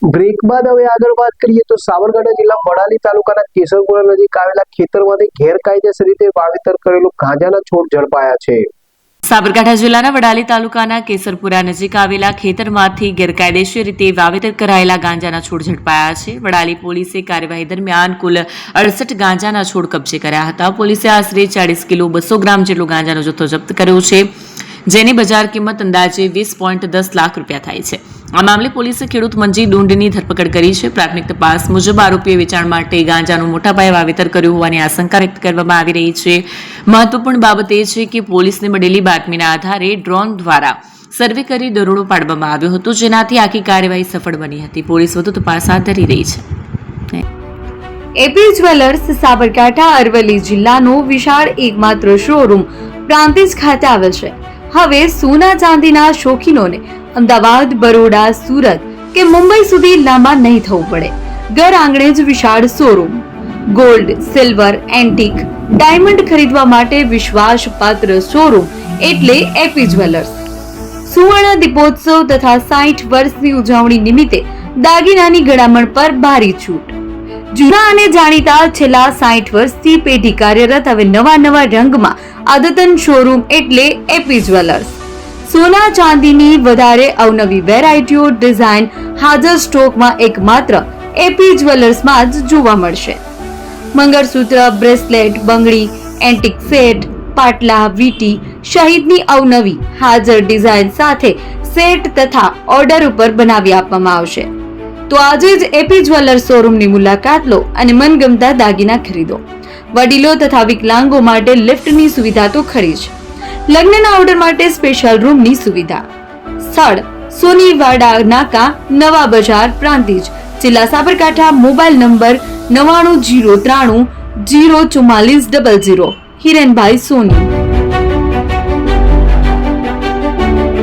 Break બાદ હવે આગળ વાત કરીએ તો સાબરકાંઠા જિલ્લા વડાલી તાલુકાના કેસરપુરા નજીક આવેલા ખેતરમાંથી ગેરકાયદેસર રીતે વાવેતર કરેલું ગાંજાના છોડ ઝડપાયા છે। સાબરકાંઠા જિલ્લાના વડાલી તાલુકાના કેસરપુરા નજીક આવેલા ખેતરમાંથી ગેરકાયદેસર રીતે વાવેતર કરાયેલા ગાંજાના છોડ ઝડપાયા છે। વડાલી પોલીસે કાર્યવાહી દરમિયાન કુલ 68 ગાંજાના છોડ કબજે કર્યા હતા। પોલીસે આશરે 40 કિલો 200 ગ્રામ જેટલો ગાંજાનો જથ્થો જપ્ત કર્યો છે, જેની બજાર કિંમત અંદાજે 20.10 લાખ રૂપિયા થાય છે। આ મામલે પોલીસે ખેડૂત મંજી ડુંડની ધરપકડ કરી છે। પ્રાથમિક તપાસ મુજબ આરોપીએ વેચાણ માટે ગાંજાનું મોટા પાયે વાવેતર કર્યું હોવાની આશંકા વ્યક્ત કરવામાં આવી રહી છે। મહત્વપૂર્ણ બાબત એ છે કે પોલીસને મળેલી બાતમીના આધારે ડ્રોન દ્વારા સર્વે કરી દરોડો પાડવામાં આવ્યો હતો, જેનાથી આખી કાર્યવાહી સફળ બની હતી। પોલીસ વધુ તપાસ હાથ ધરી રહી છે। એપી જ્વેલર્સ સાબરકાંઠા અરવલ્લી જિલ્લાનો વિશાળ એકમાત્ર શોરૂમ પ્રાંતિજ ખાતે આવેલ છે। હવે સોના ચાંદીના શોખીનોને અમદાવાદ, બરોડા, સુરત કે મુંબઈ સુધી લાંબા નહીં થવું પડે। ઘર આંગણે જ વિશાળ showroom. Gold, silver, antique, diamond ખરીદવા માટે વિશ્વાસપાત્ર શોરૂમ એટલે એપી જ્વેલર્સ। સુવર્ણ દીપોત્સવ તથા 60 વર્ષની ઉજવણી નિમિત્તે દાગીનાની ગળામણ પર ભારી છૂટ। જૂના અને જાણીતા છેલ્લા 60 વર્ષથી પેઢી કાર્યરત હવે નવા રંગમાં અદ્યતન શોરૂમ એટલે એપી જ્વેલર્સ। સોના ચાંદીની વધારે અવનવી વેરાયટીઓ, ડિઝાઇન હાજર સ્ટોકમાં એકમાત્ર એપી જ્વેલર્સમાં જ જોવા મળશે। મંગળસૂત્ર, બ્રેસલેટ, બંગડી, એન્ટિક સેટ, પાટલા, વીટી સહિતની અવનવી હાજર ડિઝાઇન સાથે સેટ તથા ઓર્ડર ઉપર બનાવી આપવામાં આવશે। તો આજે જ એપી જ્વેલર્સ શોરૂમની મુલાકાત લો અને મનગમતા દાગીના ખરીદો। વડીલો તથા વિકલાંગો માટે લિફ્ટની સુવિધા તો ખરી જ, લગ્નના ઓર્ડર માટે સ્પેશિયલ રૂમની સુવિધા। સ્થળ સોનીવાડા નાકા, નવા બજાર, પ્રાંતિજ, જિલ્લા સાબરકાંઠા। Mobile number 9903304400। હિરેનભાઈ સોની।